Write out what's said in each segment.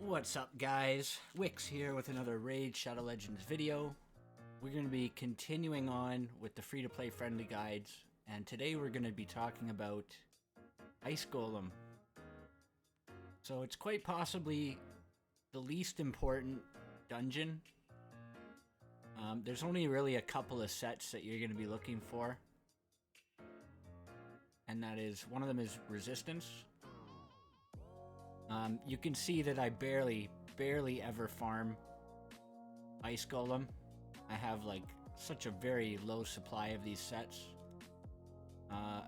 What's up guys, Wix here with another Raid Shadow Legends video. We're going to be continuing on with the free-to-play friendly guides, and today we're going to be talking about Ice Golem. So it's quite possibly the least important dungeon. There's only really a couple of sets that you're going to be looking for, and that is, one of them is Resistance. You can see that I barely ever farm Ice Golem. I have like such a very low supply of these sets.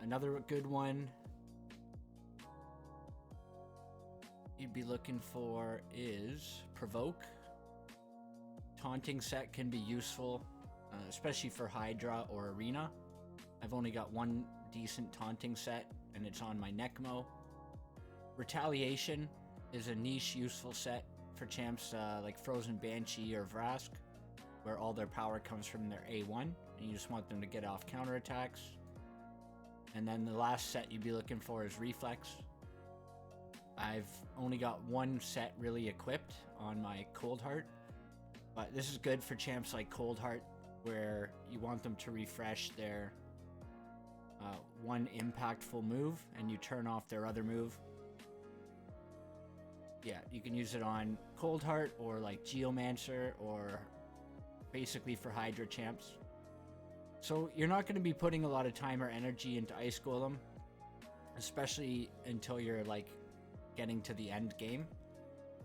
Another good one you'd be looking for is Provoke. Taunting set can be useful, especially for Hydra or Arena. I've only got one decent taunting set, and it's on my Necmo. Retaliation is a niche useful set for champs like Frozen Banshee or Vrask, where all their power comes from their A1 and you just want them to get off counterattacks. And then the last set you'd be looking for is Reflex. I've only got one set really equipped on my Cold Heart, but this is good for champs like Cold Heart, where you want them to refresh their one impactful move and you turn off their other move. Yeah, you can use it on Cold Heart or like Geomancer, or basically for Hydra champs. So you're not going to be putting a lot of time or energy into Ice Golem, especially until you're like getting to the end game.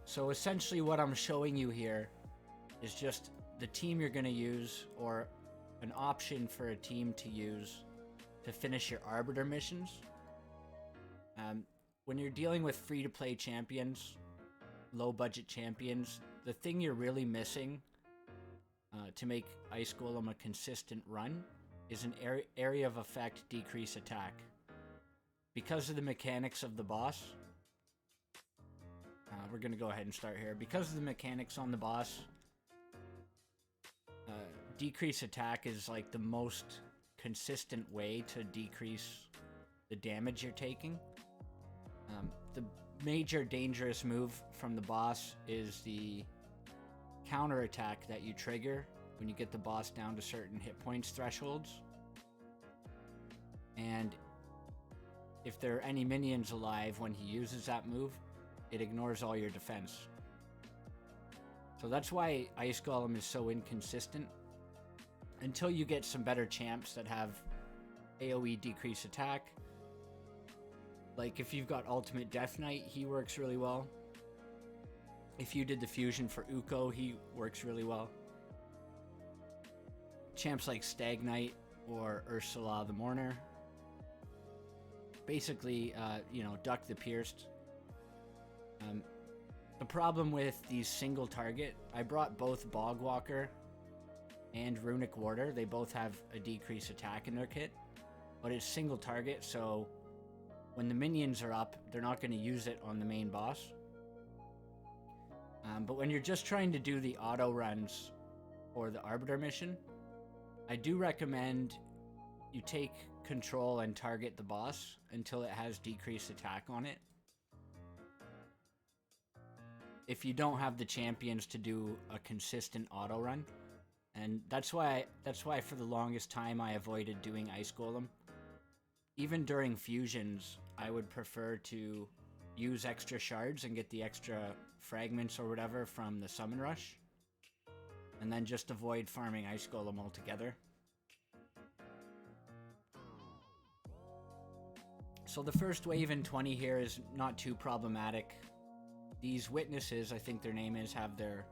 So essentially what I'm showing you here is just the team you're going to use, or an option for a team to use to finish your Arbiter missions. When you're dealing with free-to-play champions, low-budget champions, the thing you're really missing to make Ice Golem a consistent run is an area of effect decrease attack. Because of the mechanics of the boss, we're going to go ahead and start here. Because of the mechanics on the boss, decrease attack is like the most consistent way to decrease the damage you're taking. The major dangerous move from the boss is the counter attack that you trigger when you get the boss down to certain hit points thresholds. And if there are any minions alive when he uses that move, it ignores all your defense. So that's why Ice Golem is so inconsistent. Until you get some better champs that have AoE decrease attack. Like if you've got Ultimate Death Knight, he works really well. If you did the fusion for Uko, he works really well. Champs like Stag Knight or Ursula the Mourner. Basically, Duck the Pierced. The problem with these single target, I brought both Bogwalker and Runic Warder. They both have a decrease attack in their kit, but it's single target, so when the minions are up, they're not going to use it on the main boss. But when you're just trying to do the auto runs or the Arbiter mission, I do recommend you take control and target the boss until it has decreased attack on it. If you don't have the champions to do a consistent auto run. And that's why for the longest time I avoided doing Ice Golem. Even during fusions, I would prefer to use extra shards and get the extra fragments or whatever from the summon rush, and then just avoid farming Ice Golem altogether. So the first wave in 20 here is not too problematic. These witnesses, I think their name is, have their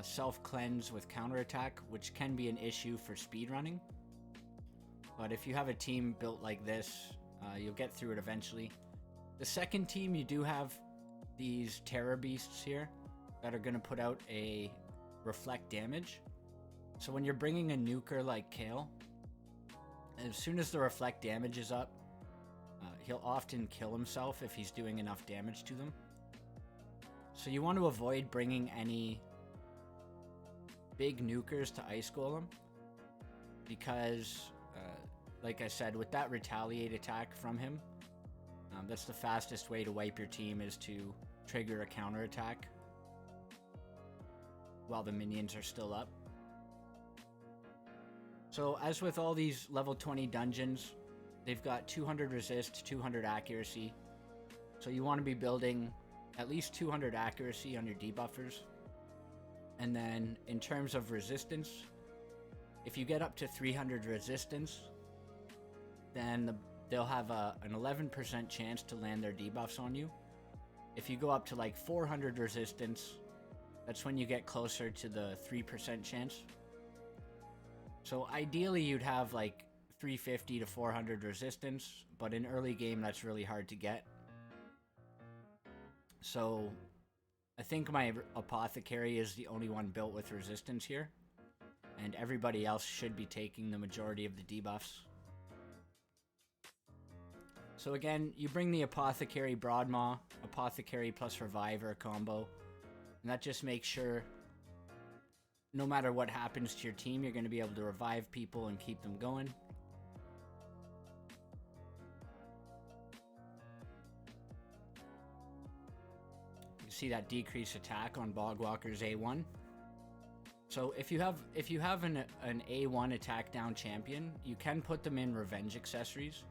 self-cleanse with counterattack, which can be an issue for speedrunning. But if you have a team built like this, you'll get through it eventually. The second team, you do have these Terror Beasts here that are going to put out a reflect damage. So when you're bringing a nuker like Kale, as soon as the reflect damage is up, he'll often kill himself if he's doing enough damage to them. So you want to avoid bringing any big nukers to Ice Golem, because like I said, with that retaliate attack from him, that's the fastest way to wipe your team, is to trigger a counterattack while the minions are still up. So as with all these level 20 dungeons, they've got 200 resist, 200 accuracy. So you want to be building at least 200 accuracy on your debuffers. And then in terms of resistance, if you get up to 300 resistance, then they'll have an 11% chance to land their debuffs on you. If you go up to like 400 resistance, that's when you get closer to the 3% chance. So ideally you'd have like 350 to 400 resistance, but in early game that's really hard to get. So I think my apothecary is the only one built with resistance here, and everybody else should be taking the majority of the debuffs. So again, you bring the apothecary Broadmaw, apothecary plus reviver combo, and that just makes sure no matter what happens to your team, you're going to be able to revive people and keep them going. You can see that decrease attack on Bogwalker's A1. So if you have an A1 attack down champion, you can put them in revenge accessories,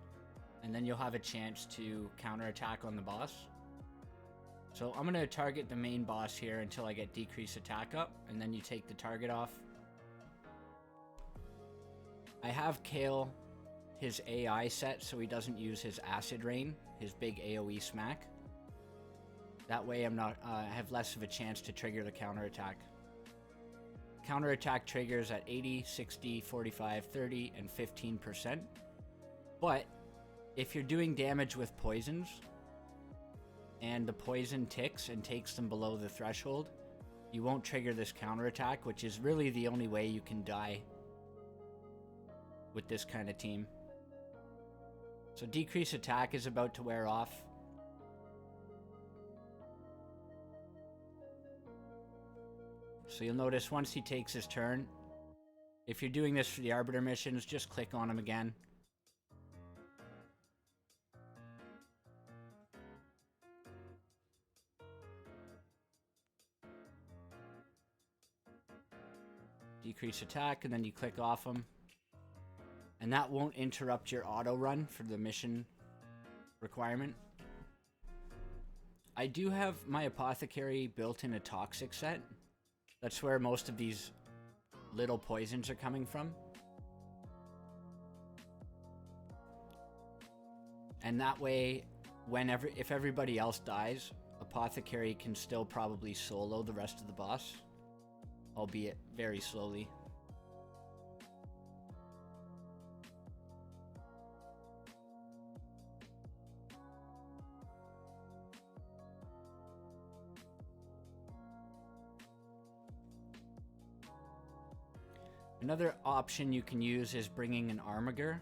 and then you'll have a chance to counterattack on the boss. So I'm going to target the main boss here until I get decrease attack up, and then you take the target off. I have Kale his AI set so he doesn't use his Acid Rain, his big AoE smack. That way I have less of a chance to trigger the counterattack. Counterattack triggers at 80, 60, 45, 30, and 15%. But if you're doing damage with poisons, and the poison ticks and takes them below the threshold, you won't trigger this counterattack, which is really the only way you can die with this kind of team. So decrease attack is about to wear off. So you'll notice once he takes his turn, if you're doing this for the Arbiter missions, just click on him again. Decrease attack, and then you click off them, and that won't interrupt your auto run for the mission requirement. I do have my apothecary built in a toxic set. That's where most of these little poisons are coming from, and that way if everybody else dies, apothecary can still probably solo the rest of the boss, albeit very slowly. Another option you can use is bringing an Armiger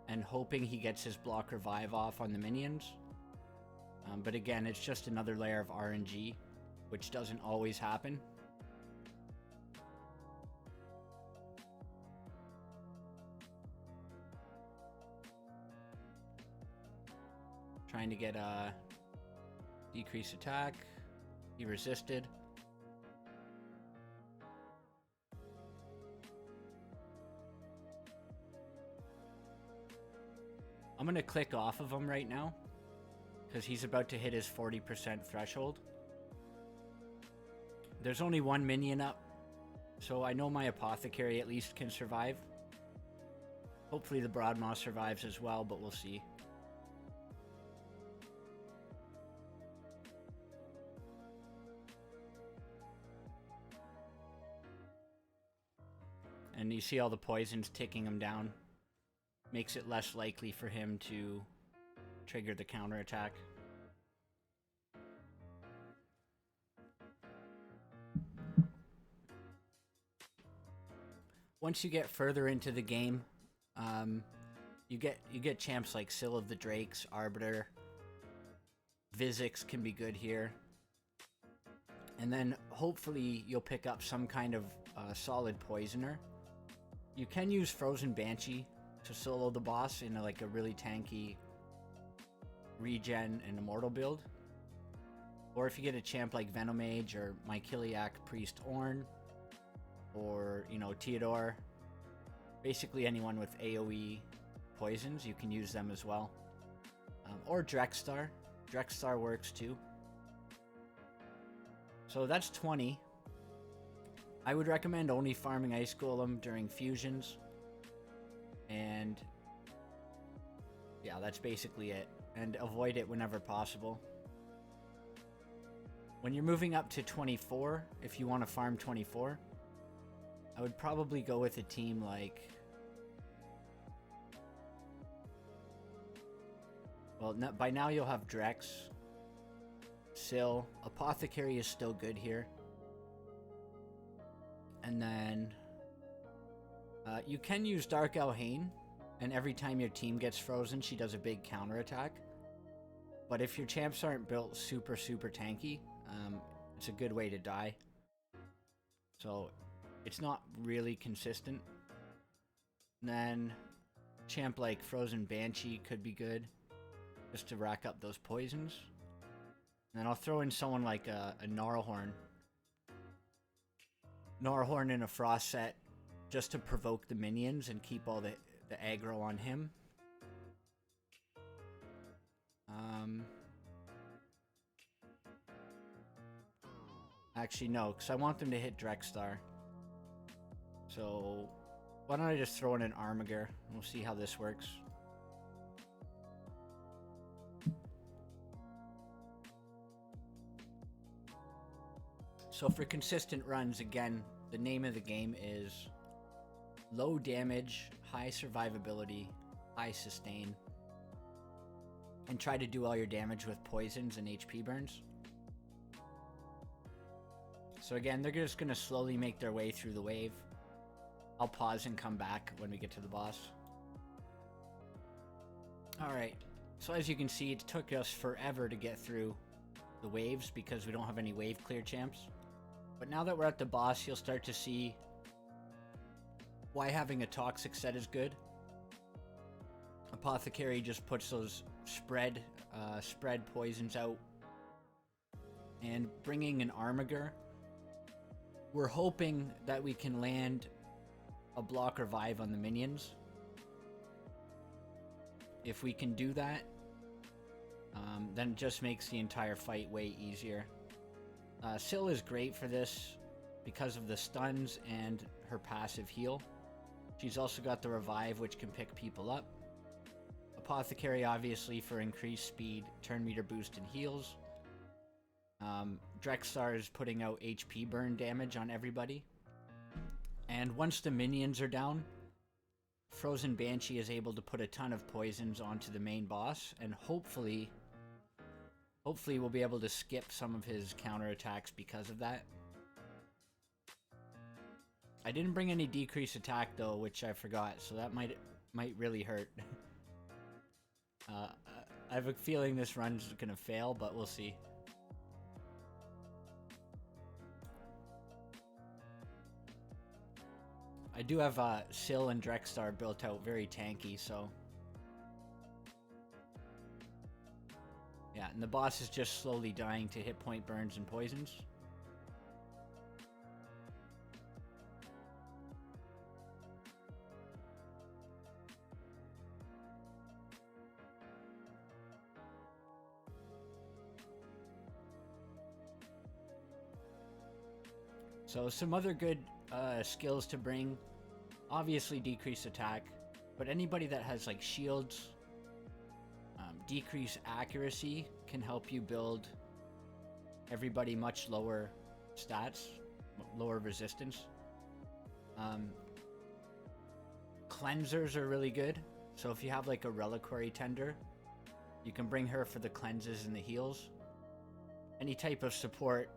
and hoping he gets his block revive off on the minions. But again, it's just another layer of RNG, which doesn't always happen. Trying to get a decrease attack. He resisted. I'm going to click off of him right now because he's about to hit his 40% threshold. There's only one minion up, so I know my apothecary at least can survive. Hopefully the Broadmaw survives as well, but we'll see. And you see all the poisons ticking him down. Makes it less likely for him to trigger the counterattack. Once you get further into the game, you get champs like Scyl of the Drakes, Arbiter, Vizix can be good here. And then hopefully you'll pick up some kind of solid poisoner. You can use Frozen Banshee to solo the boss in a really tanky regen and immortal build. Or if you get a champ like Venomage or Myceliac Priest Ornn, or, you know, Theodore, basically anyone with AoE poisons, you can use them as well. Or Drexstar. Drexstar works too. So that's 20. I would recommend only farming Ice Golem during fusions. And yeah, that's basically it. And avoid it whenever possible. When you're moving up to 24, if you want to farm 24, I would probably go with a team like... Well, by now you'll have Drex, Scyl. Apothecary is still good here. And then you can use Dark Elhain, and every time your team gets frozen, she does a big counterattack. But if your champs aren't built super tanky, it's a good way to die. So it's not really consistent. And then champ like Frozen Banshee could be good, just to rack up those poisons. And then I'll throw in someone like a Gnarlhorn. Gnarlhorn in a Frost set, just to provoke the minions and keep all the aggro on him. Actually, no, because I want them to hit Drexstar. So, why don't I just throw in an Armiger? We'll see how this works. So for consistent runs, again, the name of the game is low damage, high survivability, high sustain. And try to do all your damage with poisons and HP burns. So again, they're just going to slowly make their way through the wave. I'll pause and come back when we get to the boss. Alright, so as you can see, it took us forever to get through the waves because we don't have any wave clear champs. But now that we're at the boss, you'll start to see why having a toxic set is good. Apothecary just puts those spread poisons out. And bringing an Armiger, we're hoping that we can land a block revive on the minions. If we can do that, then it just makes the entire fight way easier. Scyl is great for this because of the stuns and her passive heal. She's also got the revive, which can pick people up. Apothecary, obviously, for increased speed, turn meter boost, and heals. Drexstar is putting out HP burn damage on everybody. And once the minions are down, Frozen Banshee is able to put a ton of poisons onto the main boss, and hopefully we'll be able to skip some of his counterattacks because of that. I didn't bring any decrease attack though, which I forgot, so that might really hurt. I have a feeling this run's gonna fail, but we'll see. I do have Scyl and Drexstar built out very tanky, so... Yeah, and the boss is just slowly dying to hit point burns and poisons. So some other good skills to bring, obviously decrease attack, but anybody that has like shields, decrease accuracy can help you build everybody much lower stats, lower resistance. Cleansers are really good, so if you have like a reliquary tender, you can bring her for the cleanses and the heals. Any type of support,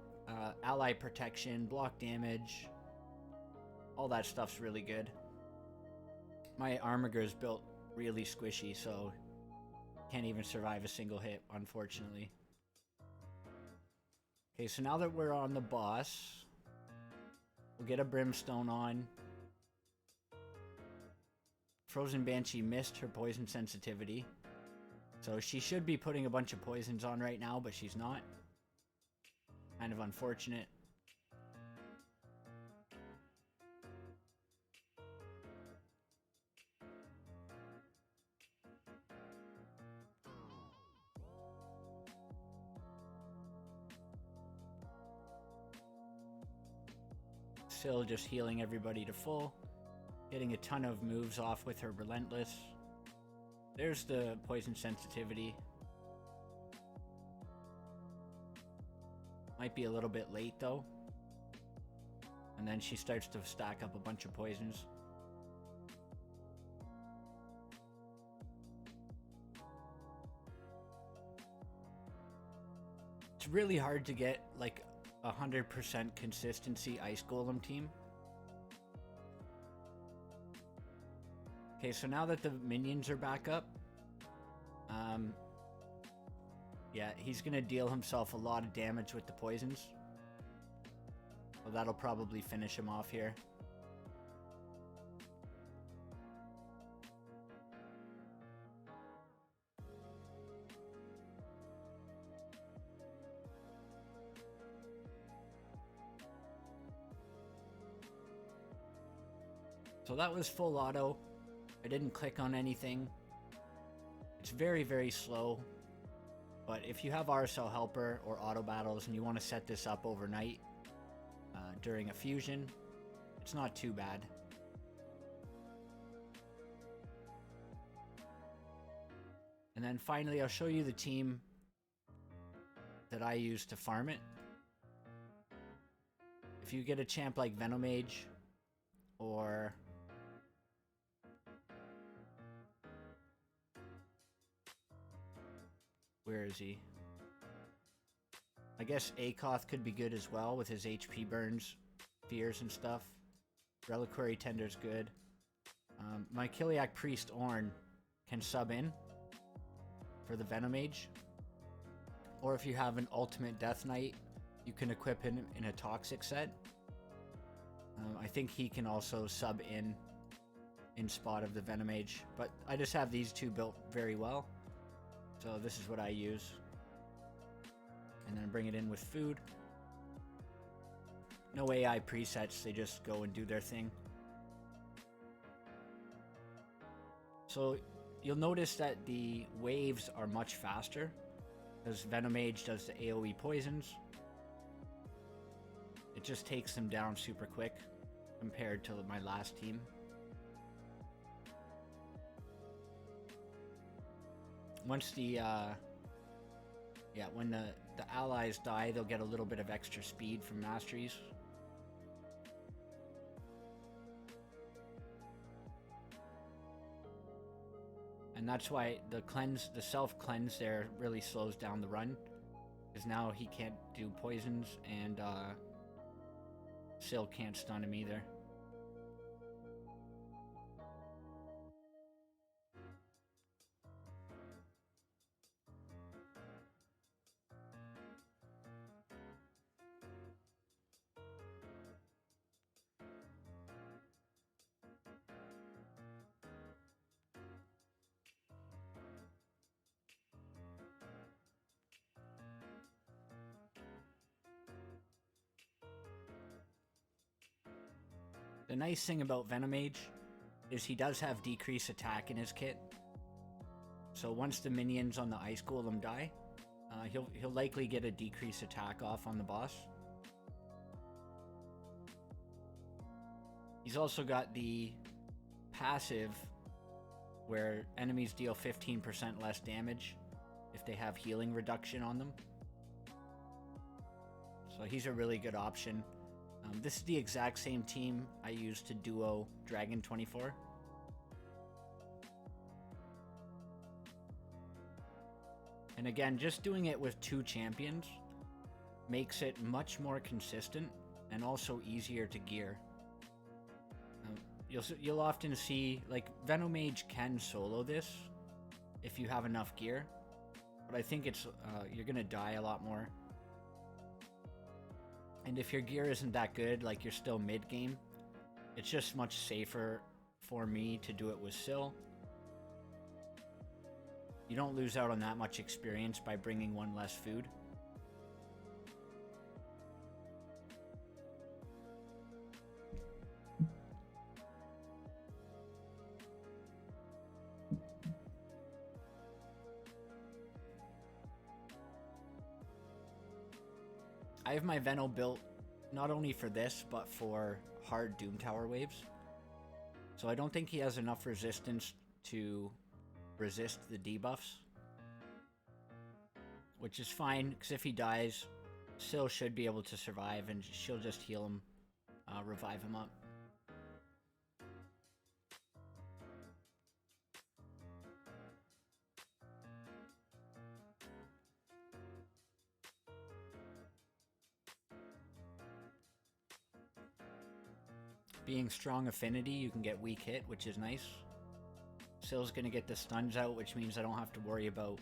ally protection, block damage, all that stuff's really good. My Armiger is built really squishy, so can't even survive a single hit, unfortunately. Okay, so now that we're on the boss, we'll get a Brimstone on. Frozen Banshee missed her poison sensitivity, so she should be putting a bunch of poisons on right now, but she's not. kind of unfortunate. Scyl just healing everybody to full. Getting a ton of moves off with her Relentless. There's the poison sensitivity. Might be a little bit late though. And then she starts to stack up a bunch of poisons. It's really hard to get like 100% consistency Ice Golem team. Okay, so now that the minions are back up, yeah, he's gonna deal himself a lot of damage with the poisons. So that'll probably finish him off here. So that was full auto. I didn't click on anything. It's very, very slow. But if you have RSL Helper or auto battles and you want to set this up overnight during a fusion, it's not too bad. And then finally, I'll show you the team that I use to farm it. If you get a champ like Venomage or where is he? I guess Akoth could be good as well with his HP burns, fears and stuff. Reliquary Tender's good. My Kiliak Priest Ornn can sub in for the Venomage. Or if you have an Ultimate Death Knight, you can equip him in a Toxic set. I think he can also sub in spot of the Venomage. But I just have these two built very well. So this is what I use. And then bring it in with food. No AI presets, they just go and do their thing. So you'll notice that the waves are much faster because Venomage does the AoE poisons. It just takes them down super quick compared to my last team. Once the when the allies die, they'll get a little bit of extra speed from masteries. And that's why the self cleanse there really slows down the run, because now he can't do poisons and Scyl can't stun him either. The nice thing about Venomage is he does have decrease attack in his kit. So once the minions on the Ice Golem die, he'll likely get a decrease attack off on the boss. He's also got the passive where enemies deal 15% less damage if they have healing reduction on them. So he's a really good option. This is the exact same team I used to duo Dragon 24. And again, just doing it with 2 champions makes it much more consistent and also easier to gear. You'll often see, like, Venomage can solo this if you have enough gear, but I think it's you're gonna die a lot more. And if your gear isn't that good, like you're still mid-game, it's just much safer for me to do it with Scyl. You don't lose out on that much experience by bringing 1 less food. I have my Veno built not only for this, but for hard Doom Tower waves. So I don't think he has enough resistance to resist the debuffs. Which is fine, because if he dies, Scyl should be able to survive, and she'll just heal him, revive him up. Being strong affinity, you can get weak hit, which is nice. Syl's gonna get the stuns out, which means I don't have to worry about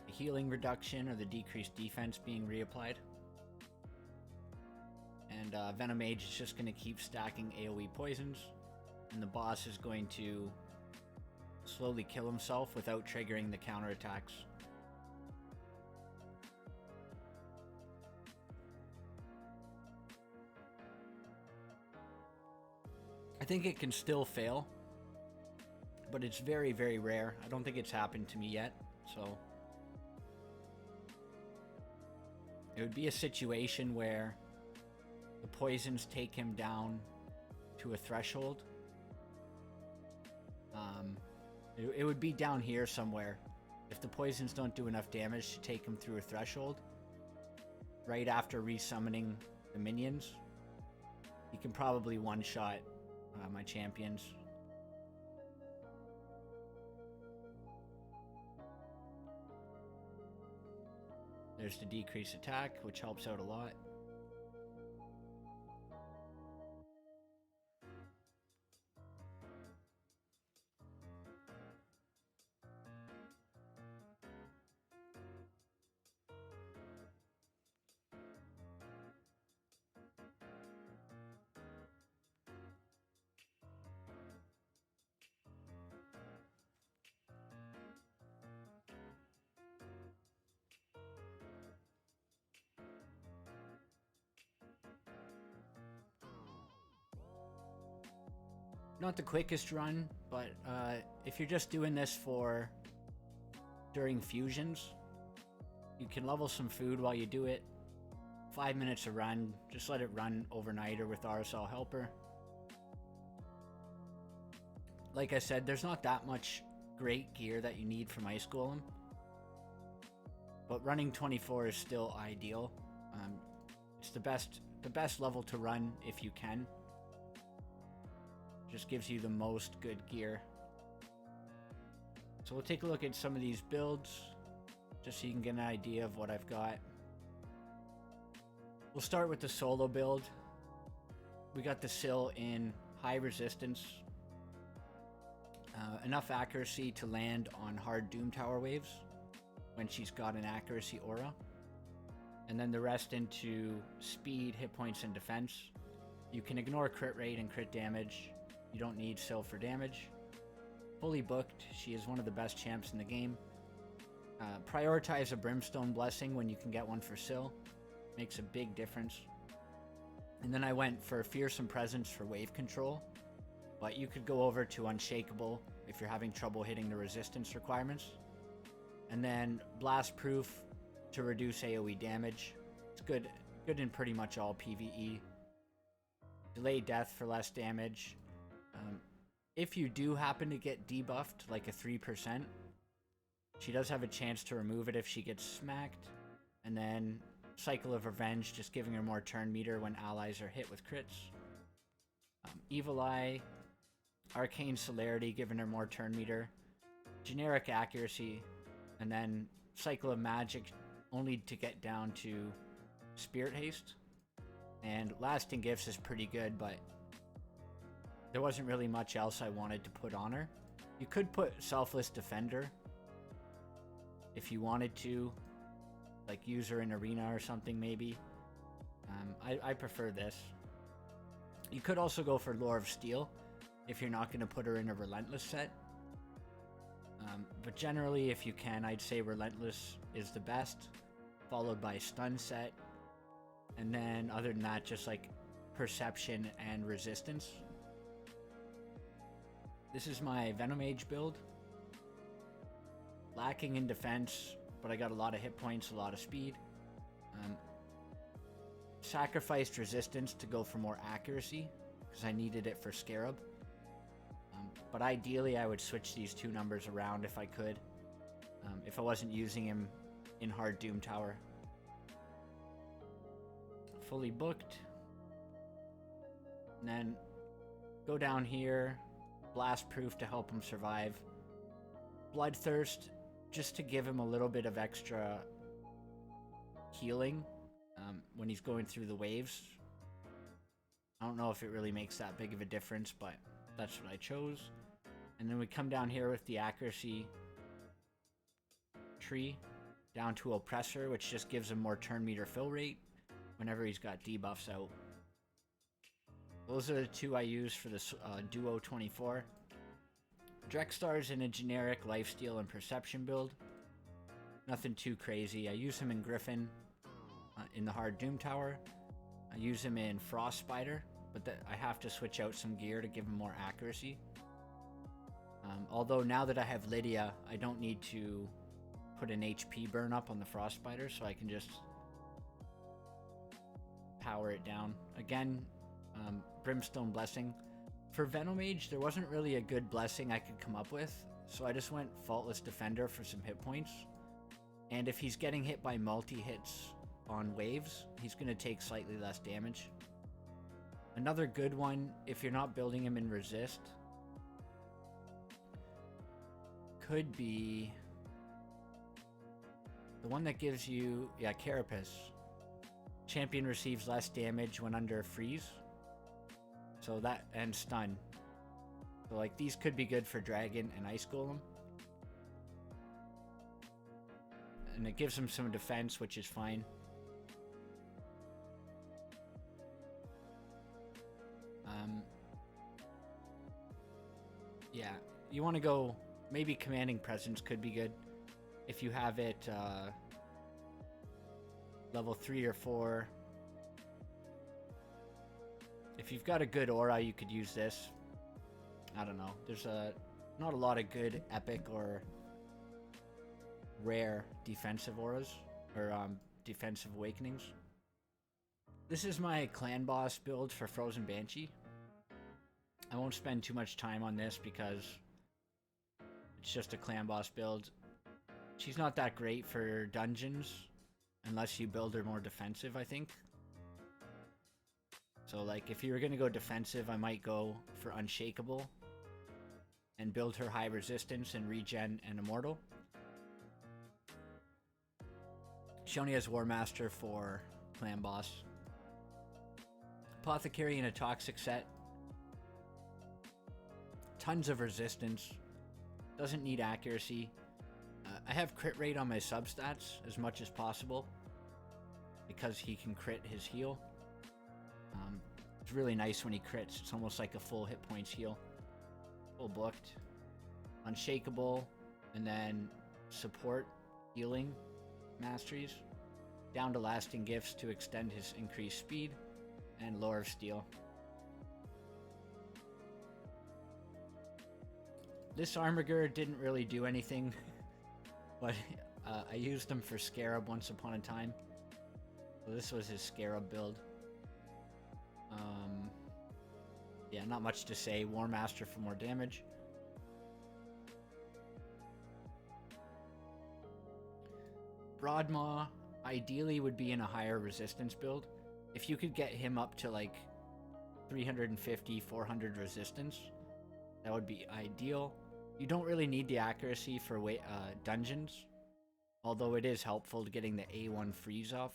the healing reduction or the decreased defense being reapplied. And Venomage is just gonna keep stacking AoE poisons, and the boss is going to slowly kill himself without triggering the counterattacks. I think it can still fail, but it's very, very rare. I don't think it's happened to me yet, so it would be a situation where the poisons take him down to a threshold. It would be down here somewhere. If the poisons don't do enough damage to take him through a threshold, right after resummoning the minions, he can probably one-shot my champions. There's the decreased attack, which helps out a lot. Not the quickest run, but if you're just doing this for during fusions, you can level some food while you do it. 5 minutes a run, just let it run overnight or with RSL Helper. Like I said, there's not that much great gear that you need from Ice Golem, but running 24 is still ideal. It's the best level to run if you can. Just gives you the most good gear. So we'll take a look at some of these builds, just so you can get an idea of what I've got. We'll start with the solo build. We got the Scyl in high resistance, enough accuracy to land on hard Doom Tower waves when she's got an accuracy aura, and then the rest into speed, hit points, and defense. You can ignore crit rate and crit damage. You don't need Scyl for damage. Fully booked, she is one of the best champs in the game. Prioritize a Brimstone Blessing when you can get one for Scyl. Makes a big difference. And then I went for Fearsome Presence for wave control, but you could go over to Unshakable if you're having trouble hitting the resistance requirements. And then Blast Proof to reduce AoE damage. It's good in pretty much all PvE. Delay Death for less damage. If you do happen to get debuffed, like a 3%, she does have a chance to remove it if she gets smacked. And then Cycle of Revenge, just giving her more turn meter when allies are hit with crits. Evil Eye, Arcane Celerity, giving her more turn meter. Generic Accuracy, and then Cycle of Magic, only to get down to Spirit Haste. And Lasting Gifts is pretty good, but there wasn't really much else I wanted to put on her. You could put Selfless Defender if you wanted to, like use her in Arena or something maybe. I prefer this. You could also go for Lore of Steel if you're not going to put her in a Relentless set. But generally, if you can, I'd say Relentless is the best, followed by Stun set, and then other than that, just like Perception and Resistance. This is my Venomage build. Lacking in defense, but I got a lot of hit points, a lot of speed. sacrificed resistance to go for more accuracy because I needed it for Scarab. But ideally I would switch these two numbers around if I could. If I wasn't using him in hard Doom Tower. Fully booked. And then go down here. Blast Proof to help him survive. Bloodthirst just to give him a little bit of extra healing when he's going through the waves. I don't know if it really makes that big of a difference, but that's what I chose. And then we come down here with the accuracy tree down to Oppressor, which just gives him more turn meter fill rate whenever he's got debuffs out. Those are the two I use for this Duo 24. Drextar's in a generic lifesteal and perception build. Nothing too crazy. I use him in Griffin in the hard Doom Tower. I use him in Frost Spider, but I have to switch out some gear to give him more accuracy. Although now that I have Lydia, I don't need to put an HP burn up on the Frost Spider, so I can just power it down. Again, Brimstone Blessing. For Venomage, there wasn't really a good blessing I could come up with, so I just went Faultless Defender for some hit points. And if he's getting hit by multi-hits on waves, he's going to take slightly less damage. Another good one, if you're not building him in Resist, could be the one that gives you, Carapace. Champion receives less damage when under freeze. So that, and stun. So like these could be good for Dragon and Ice Golem. And it gives him some defense, which is fine. Yeah, you want to go, maybe Commanding Presence could be good. If you have it level 3 or 4. If you've got a good aura, you could use this. I don't know. There's not a lot of good epic or rare defensive auras or defensive awakenings. This is my clan boss build for Frozen Banshee. I won't spend too much time on this because it's just a clan boss build. She's not that great for dungeons unless you build her more defensive, I think. So like if you were going to go defensive, I might go for Unshakable and build her high resistance and regen and immortal. She only has War Master for clan boss. Apothecary in a toxic set. Tons of resistance. Doesn't need accuracy. I have crit rate on my substats as much as possible because he can crit his heal. It's really nice when he crits. It's almost like a full hit points heal. Full booked. Unshakable. And then support healing masteries. Down to lasting gifts to extend his increased speed. And Lore of Steel. This Armiger didn't really do anything. But I used him for Scarab once upon a time. So this was his Scarab build. Yeah, not much to say. War Master for more damage. Broadmaw ideally would be in a higher resistance build. If you could get him up to like 350, 400 resistance, that would be ideal. You don't really need the accuracy for dungeons, although it is helpful to getting the A1 freeze off.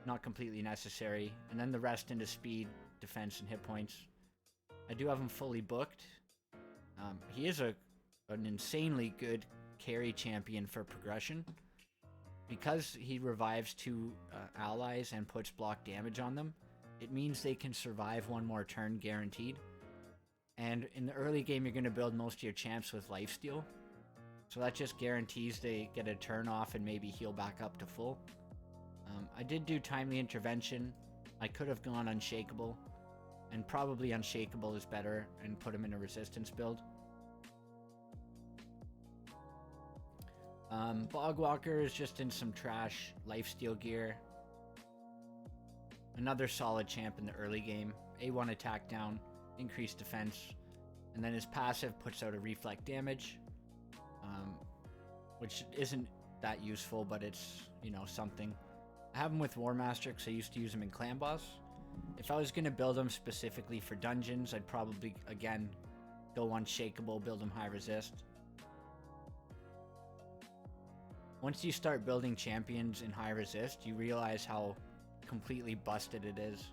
Not completely necessary. And then the rest into speed, defense, and hit points. I do have him fully booked. He is an insanely good carry champion for progression. Because he revives 2 allies and puts block damage on them, it means they can survive one more turn guaranteed. And in the early game, you're going to build most of your champs with lifesteal. So that just guarantees they get a turn off and maybe heal back up to full. I did do Timely Intervention. I could have gone Unshakable. And probably Unshakable is better and put him in a resistance build. Bogwalker is just in some trash lifesteal gear. Another solid champ in the early game. A1 attack down, increased defense, and then his passive puts out a reflect damage, which isn't that useful, but it's, you know, something. I have him with War Master because I used to use him in Clan Boss. If I was going to build him specifically for dungeons, I'd probably, again, go Unshakable, build him high resist. Once you start building champions in high resist, you realize how completely busted it is.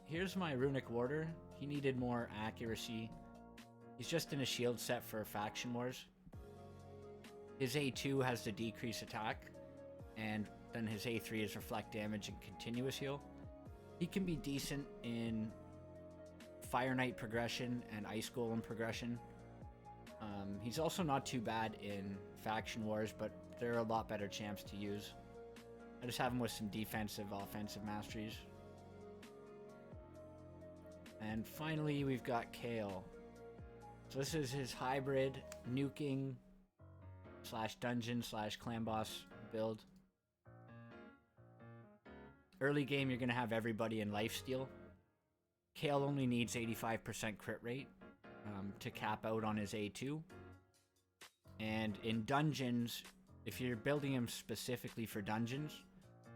Here's my Runic Warder. He needed more accuracy. He's just in a shield set for Faction Wars. His A2 has the decrease attack, and then his A3 is reflect damage and continuous heal. He can be decent in Fire Knight progression and Ice Golem progression. He's also not too bad in Faction Wars, but there are a lot better champs to use. I just have him with some defensive, offensive masteries. And finally, we've got Kale. So this is his hybrid nuking / dungeon / clan boss build. Early game, you're going to have everybody in lifesteal. Kale only needs 85% crit rate to cap out on his A2. And in dungeons, if you're building him specifically for dungeons,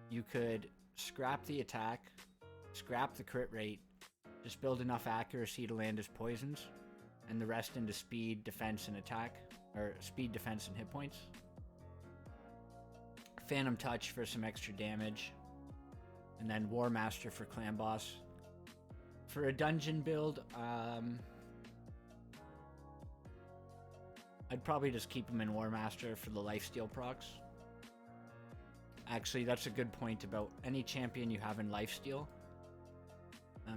you could scrap the attack, scrap the crit rate, just build enough accuracy to land his poisons, and the rest into speed, defense, and attack, or speed, defense, and hit points. Phantom Touch for some extra damage, and then War Master for Clan Boss. For a dungeon build, I'd probably just keep him in War Master for the lifesteal procs. Actually, that's a good point about any champion you have in lifesteal.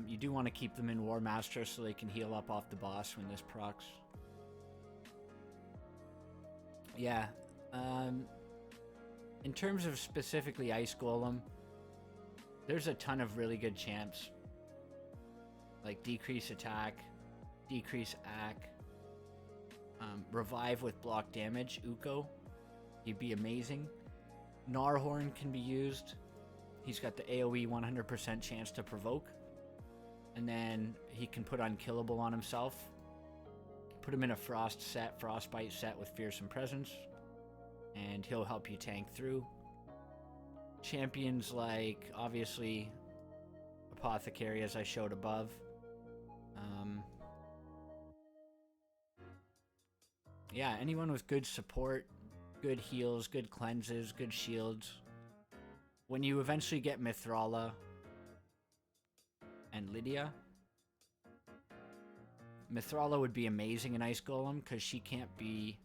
You do want to keep them in War Master so they can heal up off the boss when this procs. Yeah. In terms of specifically Ice Golem, there's a ton of really good champs. Like decrease attack, decrease ac, revive with block damage, Uko. He'd be amazing. Gnarhorn can be used. He's got the AoE 100% chance to provoke. And then he can put Unkillable on himself. Put him in a frostbite set with Fearsome Presence. And he'll help you tank through. Champions like, obviously, Apothecary, as I showed above. Yeah, anyone with good support, good heals, good cleanses, good shields. When you eventually get Mithrala and Lydia, Mithrala would be amazing in Ice Golem because she can't be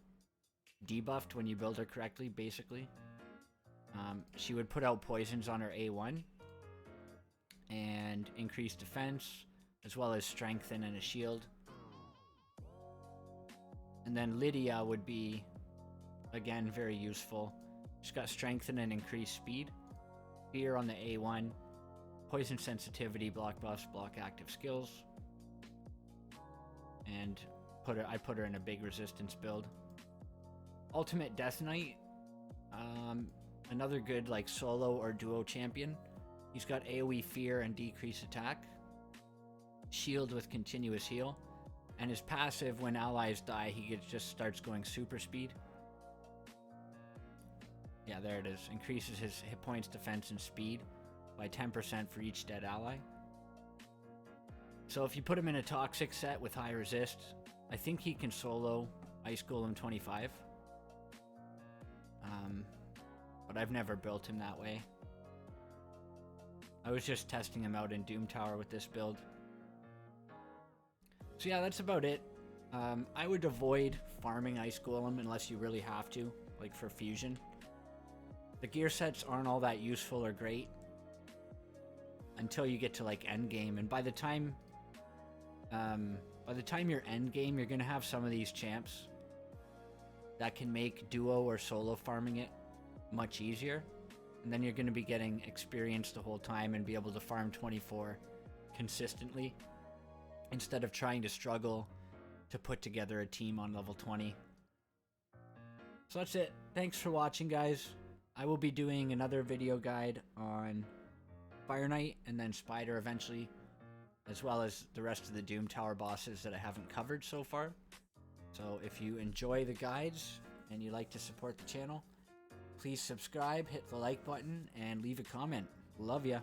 debuffed when you build her correctly, basically. She would put out poisons on her A1 and increase defense, as well as strengthen and a shield. And then Lydia would be, again, very useful. She's got strengthen and increased speed. Fear on the A1. Poison sensitivity, block buffs, block active skills. And I put her in a big resistance build. Ultimate Death Knight. Another good like solo or duo champion. He's got AoE fear and decrease attack. Shield with continuous heal. And his passive, when allies die, he just starts going super speed. Yeah, there it is. Increases his hit points, defense, and speed by 10% for each dead ally. So if you put him in a toxic set with high resist, I think he can solo Ice Golem 25. But I've never built him that way. I was just testing him out in Doom Tower with this build. So yeah, that's about it. I would avoid farming Ice Golem unless you really have to, like for fusion. The gear sets aren't all that useful or great until you get to like end game, and by the time you're end game, you're gonna have some of these champs that can make duo or solo farming it much easier, and then you're gonna be getting experience the whole time and be able to farm 24 consistently instead of trying to struggle to put together a team on level 20. So that's it. Thanks for watching, guys. I will be doing another video guide on Fire Knight, and then Spider eventually, as well as the rest of the Doom Tower bosses that I haven't covered so far. So if you enjoy the guides and you like to support the channel, please subscribe, hit the like button, and leave a comment. Love ya.